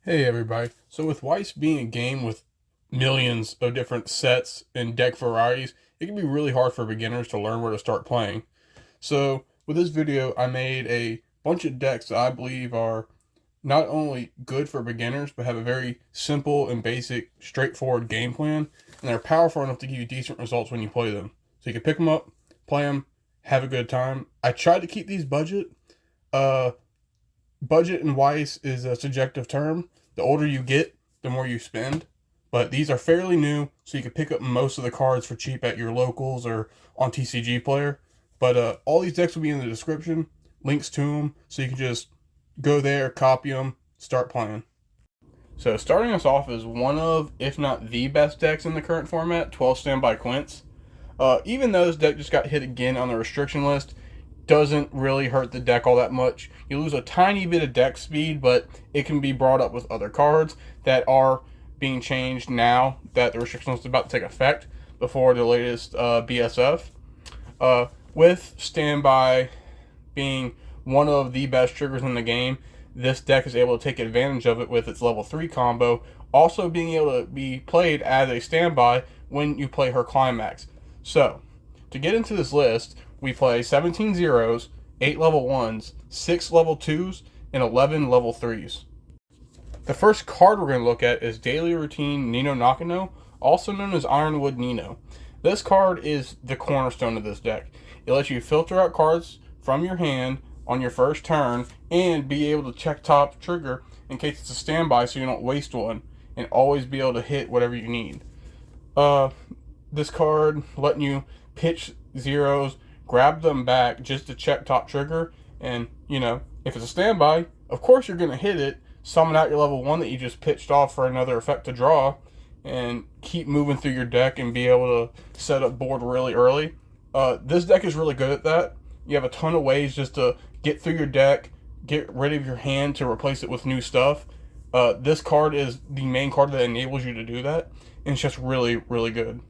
Hey everybody. So with Weiss being a game with millions of different sets and deck varieties, it can be really hard for beginners to learn where to start playing. So with this video, I made a bunch of decks that I believe are not only good for beginners, but have a very simple and basic, straightforward game plan, and they're powerful enough to give you decent results when you play them. So you can pick them up, play them, have a good time. I tried to keep these budget. Uh, Budget in Weiss is a subjective term. The older you get, the more you spend. But these are fairly new, so you can pick up most of the cards for cheap at your locals or on TCG Player. But all these decks will be in the description, links to them, so you can just go there, copy them, start playing. So starting us off is one of, if not the best decks in the current format, 12 Standby Quints. Even though this deck just got hit again on the restriction list, doesn't really hurt the deck all that much. You lose a tiny bit of deck speed, but it can be brought up with other cards that are being changed now that the restriction is about to take effect before the latest BSF. With Standby being one of the best triggers in the game, this deck is able to take advantage of it with its level 3 combo, also being able to be played as a standby when you play her Climax. So, to get into this list, we play 17 zeros, 8 level 1s, 6 level 2s, and 11 level 3s. The first card we're going to look at is Daily Routine Nino Nakano, also known as Ironwood Nino. This card is the cornerstone of this deck. It lets you filter out cards from your hand on your first turn and be able to check top trigger in case it's a standby so you don't waste one, and always be able to hit whatever you need. This card letting you pitch zeros, grab them back just to check top trigger, and if it's a standby, of course you're going to hit it, summon out your level 1 that you just pitched off for another effect to draw, and keep moving through your deck and be able to set up board really early. This deck is really good at that. You have a ton of ways just to get through your deck, get rid of your hand to replace it with new stuff. This card is the main card that enables you to do that, and it's just really, really good.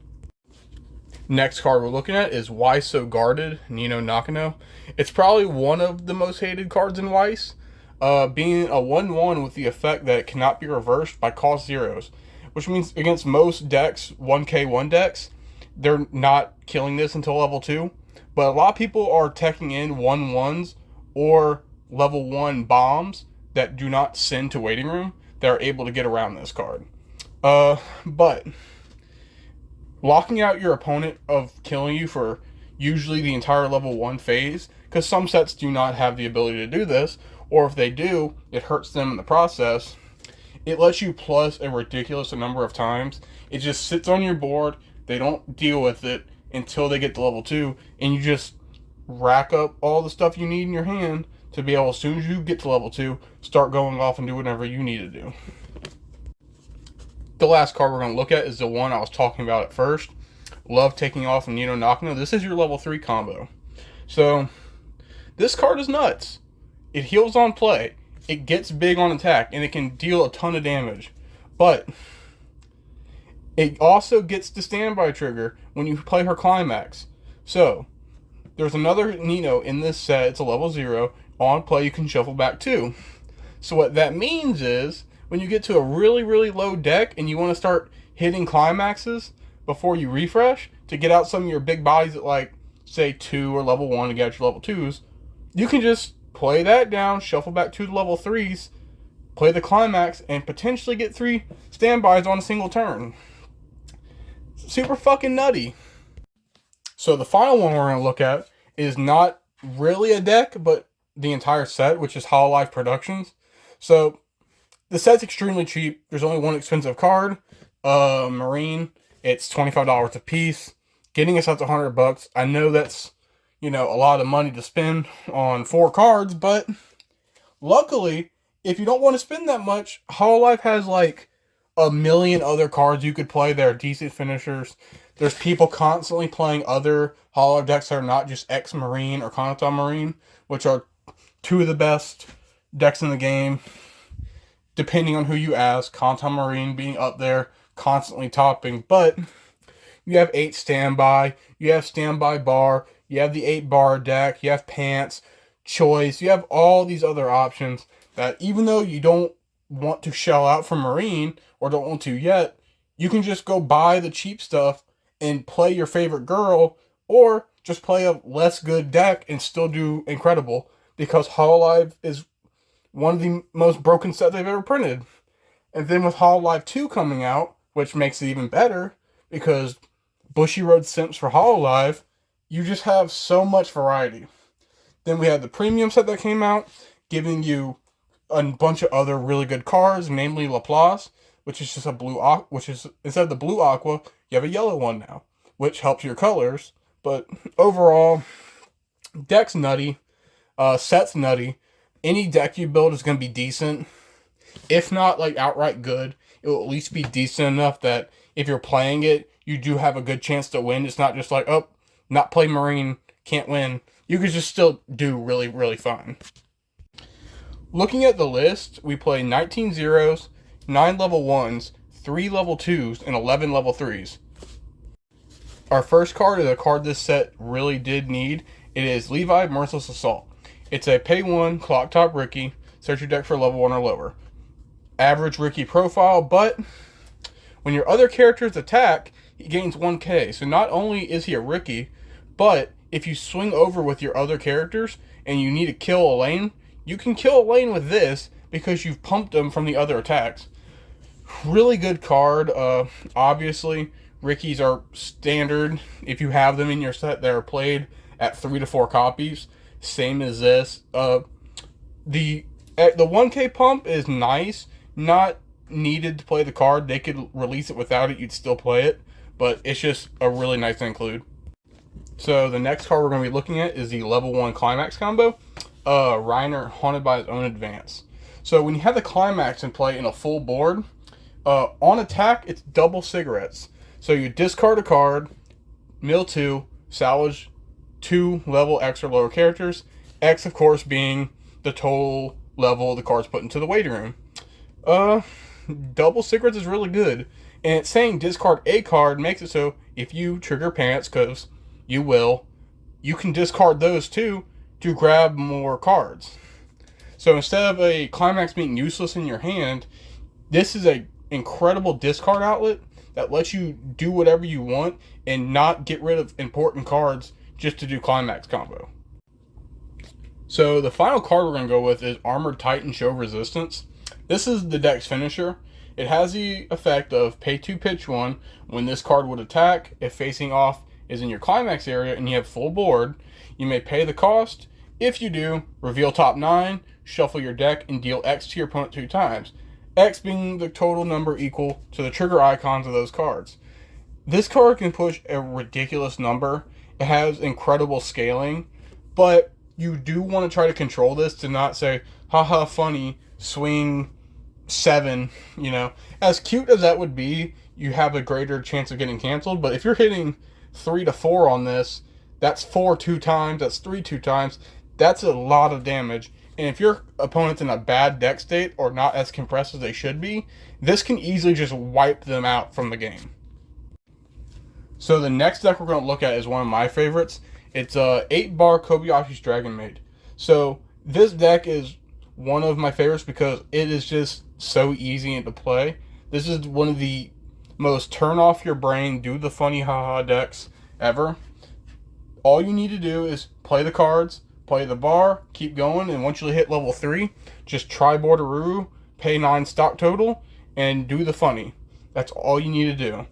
Next card we're looking at is Why So Guarded, Nino Nakano. It's probably one of the most hated cards in Weiss, being a 1-1 with the effect that it cannot be reversed by cost zeros, which means against most decks, 1k1 decks, they're not killing this until level 2, but a lot of people are teching in 1-1s or level 1 bombs that do not send to waiting room that are able to get around this card. But locking out your opponent of killing you for usually the entire level 1 phase, because some sets do not have the ability to do this, or if they do, it hurts them in the process. It lets you plus a ridiculous number of times. It just sits on your board, they don't deal with it until they get to level 2, and you just rack up all the stuff you need in your hand to be able, as soon as you get to level 2, start going off and do whatever you need to do. The last card we're going to look at is the one I was talking about at first. Love Taking Off and Nino Nakano. This is your level 3 combo. So, this card is nuts. It heals on play. It gets big on attack, and it can deal a ton of damage. But it also gets the standby trigger when you play her Climax. So, there's another Nino in this set. It's a level 0. On play, you can shuffle back 2. So what that means is, when you get to a really, really low deck and you want to start hitting climaxes before you refresh to get out some of your big bodies at, like, say 2 or level 1 to get your level 2s, you can just play that down, shuffle back 2 to level 3s, play the climax, and potentially get 3 standbys on a single turn. Super fucking nutty. So the final one we're going to look at is not really a deck, but the entire set, which is Hololive Productions. So the set's extremely cheap. There's only one expensive card, Marine. It's $25 a piece. Getting us up to $100. I know that's, a lot of money to spend on 4 cards, but luckily, if you don't want to spend that much, Hololive has like a million other cards you could play that are decent finishers. There's people constantly playing other Hololive decks that are not just X-Marine or Kanata Marine, which are 2 of the best decks in the game. Depending on who you ask, Kanata Marine being up there, constantly topping. But you have 8 standby, you have standby bar, you have the 8 bar deck, you have pants, choice, you have all these other options that even though you don't want to shell out for Marine or don't want to yet, you can just go buy the cheap stuff and play your favorite girl, or just play a less good deck and still do incredible, because Hololive is one of the most broken sets they've ever printed. And then with Hololive 2 coming out, which makes it even better, because Bushiroad Simps for Hololive, you just have so much variety. Then we had the premium set that came out, giving you a bunch of other really good cards, namely Laplace, which is just a blue aqua, which is, instead of the blue aqua, you have a yellow one now, which helps your colors. But overall, deck's nutty, set's nutty. Any deck you build is going to be decent. If not like outright good, it will at least be decent enough that if you're playing it, you do have a good chance to win. It's not just like, oh, not play Marine, can't win. You could just still do really, really fine. Looking at the list, we play 19 zeros, 9 level 1s, 3 level 2s, and 11 level 3s. Our first card is a card this set really did need. It is Levi Merciless Assault. It's a pay 1 clock top Rookie. Search your deck for level 1 or lower. Average Rookie profile, but when your other characters attack, he gains 1k. So not only is he a Rookie, but if you swing over with your other characters and you need to kill a lane, you can kill a lane with this because you've pumped them from the other attacks. Really good card. Obviously, Rickies are standard. If you have them in your set, they're played at 3 to 4 copies. Same as this. The 1k pump is nice. Not needed to play the card. They could release it without it. You'd still play it. But it's just a really nice to include. So the next card we're going to be looking at is the level 1 Climax combo. Reiner, Haunted by His Own Advance. So when you have the Climax in play in a full board, on attack, it's double cigarettes. So you discard a card, mill 2, salvage 2 level X or lower characters. X, of course, being the total level the cards put into the waiting room. Double cigarettes is really good. And it's saying discard a card makes it so if you trigger pants, because you will, you can discard those too to grab more cards. So instead of a Climax being useless in your hand, this is an incredible discard outlet that lets you do whatever you want and not get rid of important cards just to do Climax combo. So the final card we're going to go with is Armored Titan Show Resistance. This is the deck's finisher. It has the effect of pay 2, pitch 1. When this card would attack, if facing off is in your Climax area and you have full board, you may pay the cost. If you do, reveal top 9, shuffle your deck, and deal X to your opponent 2 times. X being the total number equal to the trigger icons of those cards. This card can push a ridiculous number. It has incredible scaling, but you do want to try to control this to not say, haha, funny, swing 7, you know. As cute as that would be, you have a greater chance of getting canceled, but if you're hitting 3 to 4 on this, that's 4 2 times, that's 3 2 times, that's a lot of damage. And if your opponent's in a bad deck state or not as compressed as they should be, this can easily just wipe them out from the game. So the next deck we're going to look at is one of my favorites. It's 8-bar Kobayashi's Dragon Maid. So this deck is one of my favorites because it is just so easy to play. This is one of the most turn off your brain, do the funny haha decks ever. All you need to do is play the cards, play the bar, keep going, and once you hit level 3, just try Borderoo, pay 9 stock total, and do the funny. That's all you need to do.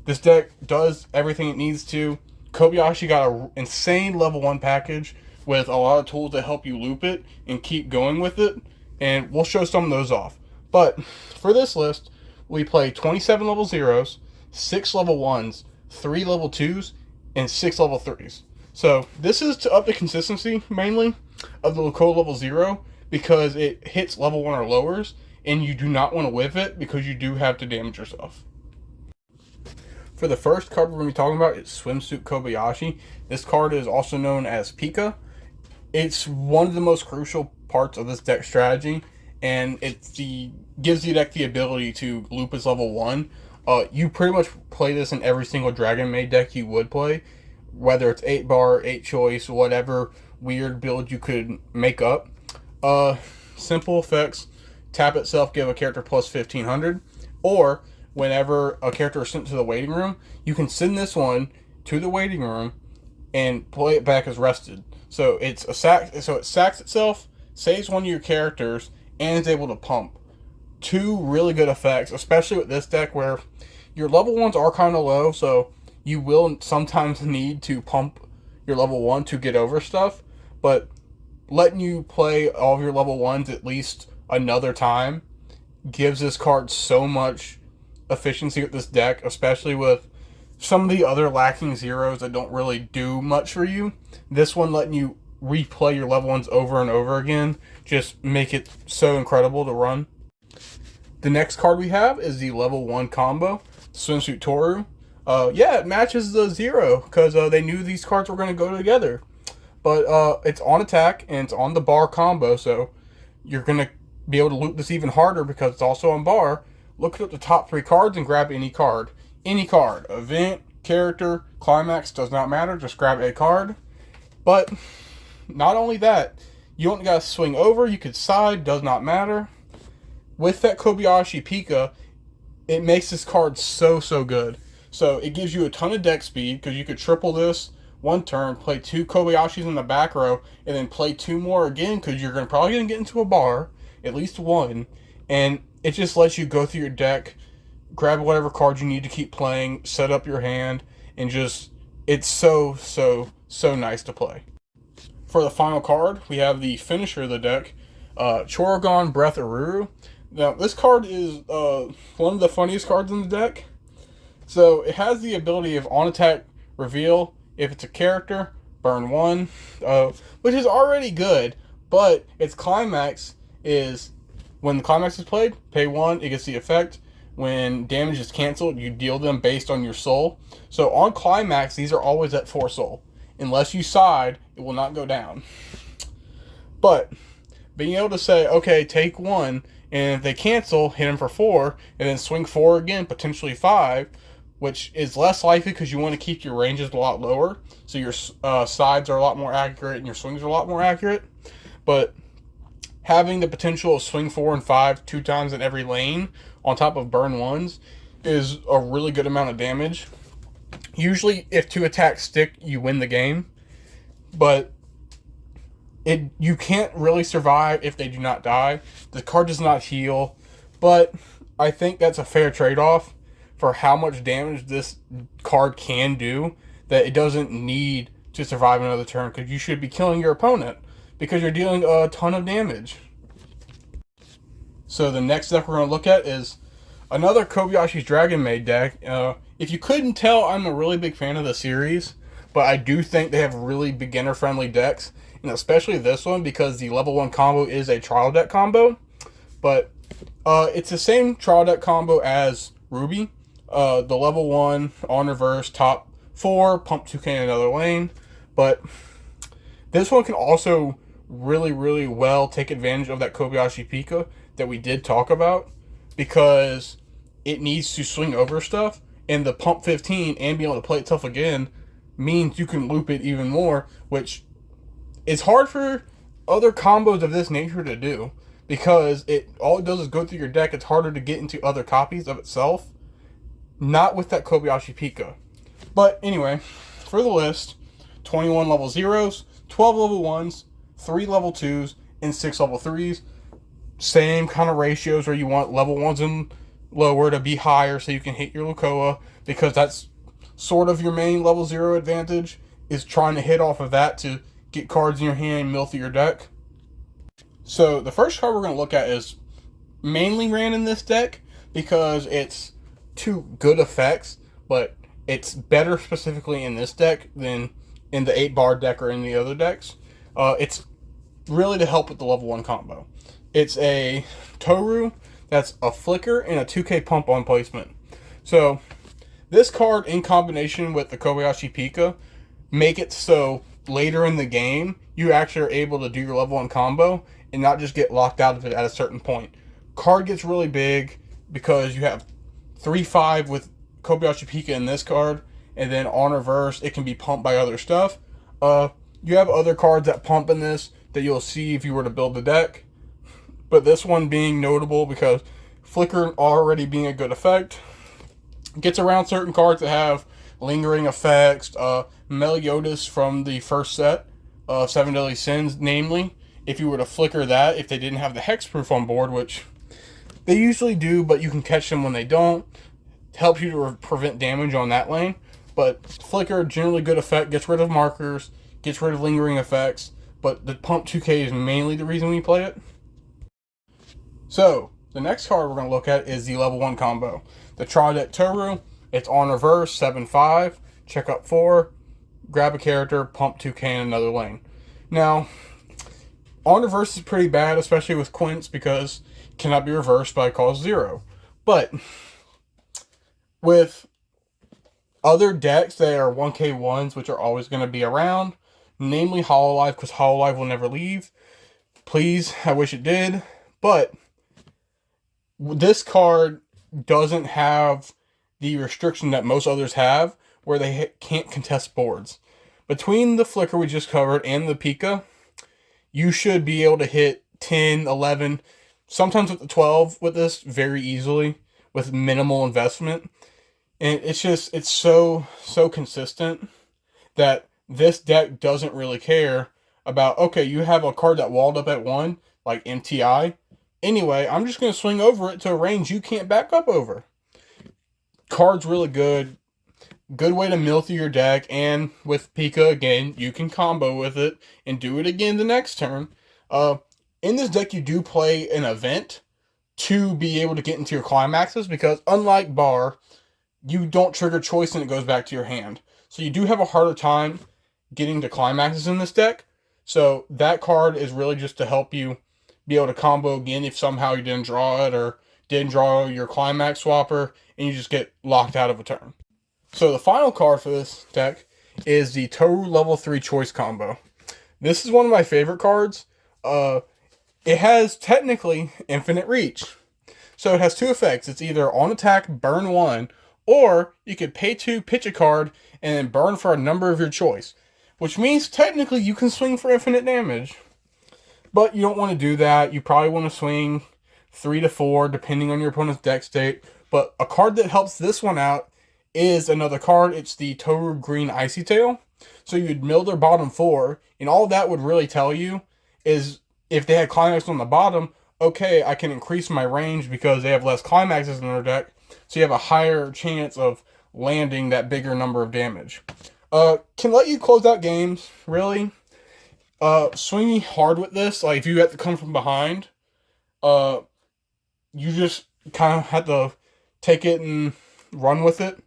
This deck does everything it needs to. Kobayashi got an insane level 1 package with a lot of tools to help you loop it and keep going with it, and we'll show some of those off. But for this list, we play 27 level 0s, 6 level 1s, 3 level 2s, and 6 level 3s. So this is to up the consistency, mainly, of the Lakota level 0, because it hits level 1 or lowers, and you do not want to whiff it because you do have to damage yourself. For the first card we're going to be talking about is Swimsuit Kobayashi. This card is also known as Pika. It's one of the most crucial parts of this deck strategy, and gives the deck the ability to loop its level 1. You pretty much play this in every single Dragon Maid deck you would play, whether it's 8-bar, 8 choice, whatever weird build you could make up. Simple effects. tap itself, give a character plus 1500. Or whenever a character is sent to the waiting room, you can send this one to the waiting room and play it back as rested. So it's a sack. So it sacks itself, saves one of your characters, and is able to pump. Two really good effects, especially with this deck where your level ones are kind of low, so you will sometimes need to pump your level 1 to get over stuff, but letting you play all of your level 1s at least another time gives this card so much efficiency with this deck, especially with some of the other lacking zeros that don't really do much for you. This one letting you replay your level 1s over and over again just make it so incredible to run. The next card we have is the level 1 combo, Swimsuit Toru. Yeah, it matches the 0 because they knew these cards were going to go together. But it's on attack and it's on the bar combo, so you're going to be able to loop this even harder because it's also on bar. Look at the top 3 cards and grab any card. Any card. Event, character, climax, does not matter. Just grab a card. But not only that, you don't got to swing over. You could side, does not matter. With that Kobayashi Pika, it makes this card so good. So it gives you a ton of deck speed because you could triple this one turn, play 2 Kobayashis in the back row, and then play 2 more again because you're probably going to get into a bar, at least one, and it just lets you go through your deck, grab whatever card you need to keep playing, set up your hand, and just, it's so nice to play. For the final card, we have the finisher of the deck, Chorogon Breath Aruru. Now, this card is one of the funniest cards in the deck. So, it has the ability of on-attack reveal. If it's a character, burn 1, which is already good. But its climax is, when the climax is played, pay 1, it gets the effect. When damage is canceled, you deal them based on your soul. So, on climax, these are always at 4 soul. Unless you side, it will not go down. But, being able to say, okay, take 1, and if they cancel, hit them for 4, and then swing 4 again, potentially 5, which is less likely because you want to keep your ranges a lot lower, so your sides are a lot more accurate and your swings are a lot more accurate. But having the potential of swing 4 and 5 2 times in every lane on top of burn 1s is a really good amount of damage. Usually, if 2 attacks stick, you win the game, but you can't really survive if they do not die. The card does not heal, but I think that's a fair trade-off for how much damage this card can do, that it doesn't need to survive another turn, because you should be killing your opponent because you're dealing a ton of damage. So the next deck we're going to look at is another Kobayashi's Dragon Maid deck. If you couldn't tell, I'm a really big fan of the series, but I do think they have really beginner-friendly decks, and especially this one because the level 1 combo is a trial deck combo. But it's the same trial deck combo as Ruby. The level 1 on reverse, top 4, pump 2k in another lane. But this one can also really well take advantage of that Kobayashi Pika that we did talk about, because it needs to swing over stuff, and the pump 15 and being able to play itself again means you can loop it even more, which is hard for other combos of this nature to do, because all it does is go through your deck. It's harder to get into other copies of itself. Not with that Kobayashi Pika. But anyway, for the list, 21 level 0s, 12 level 1s, 3 level 2s, and 6 level 3s. Same kind of ratios where you want level 1s and lower to be higher so you can hit your Lukoa, because that's sort of your main level 0 advantage, is trying to hit off of that to get cards in your hand and mill through your deck. So the first card we're going to look at is mainly ran in this deck because it's 2 good effects, but it's better specifically in this deck than in the 8-bar deck or in the other decks. It's really to help with the level 1 combo. It's a Toru that's a flicker and a 2k pump on placement. So this card in combination with the Kobayashi Pika make it so later in the game you actually are able to do your level 1 combo and not just get locked out of it at a certain point. Card gets really big because you have 3-5 with Kobayashi Pika in this card, and then on reverse it can be pumped by other stuff. You have other cards that pump in this that you'll see if you were to build the deck. but this one being notable because flicker already being a good effect gets around certain cards that have lingering effects. Meliodas from the first set of Seven Deadly Sins, namely, if you were to flicker that, if they didn't have the hexproof on board, which they usually do, but you can catch them when they don't, helps you to prevent damage on that lane. But flicker, generally good effect, gets rid of markers, gets rid of lingering effects, but the pump 2K is mainly the reason we play it. So, the next card we're going to look at is the level 1 combo. The Trident Toru, it's on reverse, 7-5, check up 4, grab a character, pump 2K in another lane. Now, on reverse is pretty bad, especially with Quince, because it cannot be reversed by cost 0. But, with other decks that are 1K1s, which are always going to be around, namely Hololive, because Hololive will never leave. Please, I wish it did. But this card doesn't have the restriction that most others have, where they can't contest boards. Between the flicker we just covered and the Pika, you should be able to hit 10, 11, sometimes with the 12 with this very easily, with minimal investment. And it's so consistent that this deck doesn't really care about, okay, you have a card that walled up at 1, like MTI. Anyway, I'm just going to swing over it to a range you can't back up over. Card's really good. Good way to mill through your deck, and with Pika, again, you can combo with it and do it again the next turn. In this deck, you do play an event to be able to get into your climaxes, because unlike Bar, you don't trigger choice and it goes back to your hand. So you do have a harder time getting to climaxes in this deck. So that card is really just to help you be able to combo again if somehow you didn't draw it or didn't draw your climax swapper and you just get locked out of a turn. So the final card for this deck is the Toru level 3 choice combo. This is one of my favorite cards. It has technically infinite reach. So it has 2 effects. It's either on attack, burn 1, or you could pay 2, pitch a card, and then burn for a number of your choice. Which means technically you can swing for infinite damage. But you don't want to do that. You probably want to swing 3 to 4, depending on your opponent's deck state. But a card that helps this one out is another card. It's the Toru Green Icy Tail. So you'd mill their bottom 4, and all that would really tell you is if they had climax on the bottom, okay, I can increase my range because they have less climaxes in their deck, so you have a higher chance of landing that bigger number of damage. Can let you close out games, really. Swinging hard with this, like if you have to come from behind, you just kind of have to take it and run with it.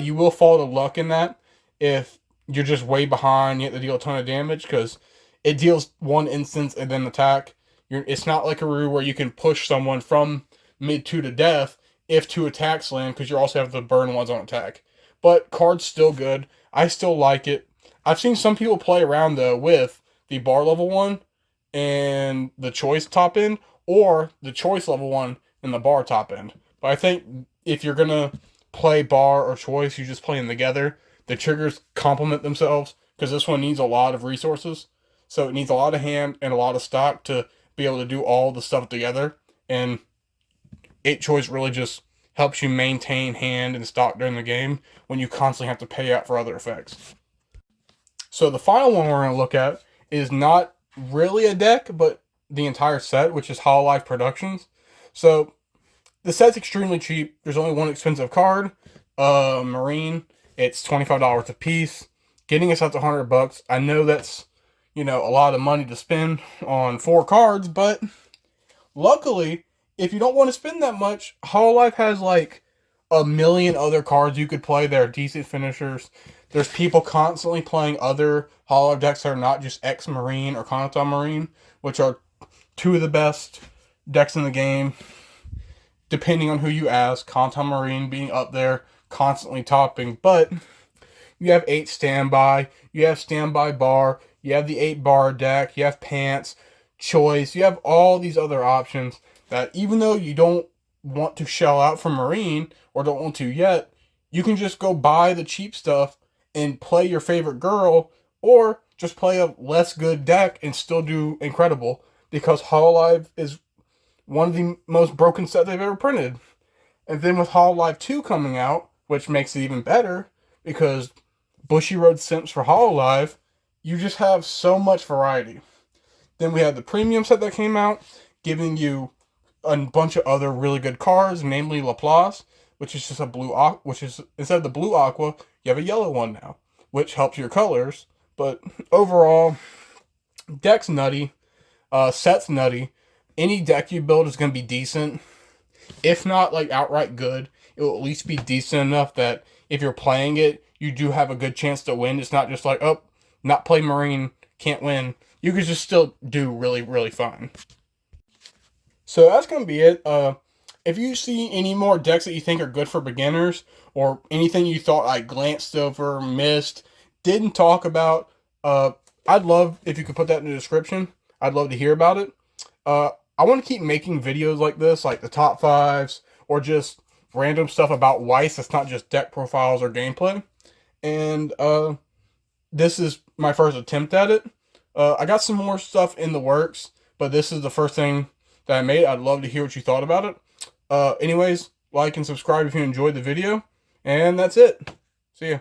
You will fall to luck in that if you're just way behind, you have to deal a ton of damage, because it deals 1 instance and then attack. It's not like a Rue where you can push someone from mid-2 to death if 2 attacks land, because you also have the burn ones on attack. But card's still good. I still like it. I've seen some people play around, though, with the Bar level 1 and the Choice top end, or the Choice level 1 and the Bar top end. But I think if you're going to play Bar or Choice, you just play them together. The triggers complement themselves, because this one needs a lot of resources. So it needs a lot of hand and a lot of stock to be able to do all the stuff together. And 8 choice really just helps you maintain hand and stock during the game when you constantly have to pay out for other effects. So the final one we're going to look at is not really a deck, but the entire set, which is Hololive Productions. So the set's extremely cheap. There's only one expensive card, Marine. It's $25 a piece, getting us up to $100. I know that's, a lot of money to spend on 4 cards, but luckily, if you don't want to spend that much, Hololive has like a million other cards you could play that are decent finishers. There's people constantly playing other Hololive decks that are not just X-Marine or Kanata Marine, which are 2 of the best decks in the game, depending on who you ask. Kanata Marine being up there, constantly topping, but you have 8 standby, you have standby Bar, you have the 8 Bar deck, you have Pants, Choice, you have all these other options that even though you don't want to shell out for Marine, or don't want to yet, you can just go buy the cheap stuff and play your favorite girl, or just play a less good deck and still do incredible, because Hololive is one of the most broken sets they've ever printed. And then with Hololive 2 coming out, which makes it even better, because Bushiroad Simps for Hololive, you just have so much variety. Then we had the premium set that came out, giving you a bunch of other really good cards, namely Laplace, which is just a blue aqua, which is, instead of the blue aqua, you have a yellow one now, which helps your colors. But overall, deck's nutty, set's nutty. Any deck you build is going to be decent. If not like outright good, it will at least be decent enough that if you're playing it, you do have a good chance to win. It's not just like, oh, not play Marine, can't win. You could just still do really, really fine. So that's going to be it. If you see any more decks that you think are good for beginners, or anything you thought I glanced over, missed, didn't talk about, I'd love if you could put that in the description. I'd love to hear about it. I want to keep making videos like this, like the top fives, or just random stuff about Weiss that's not just deck profiles or gameplay. And this is my first attempt at it. I got some more stuff in the works, but this is the first thing that I made. I'd love to hear what you thought about it. Anyways, like and subscribe if you enjoyed the video. And that's it. See ya.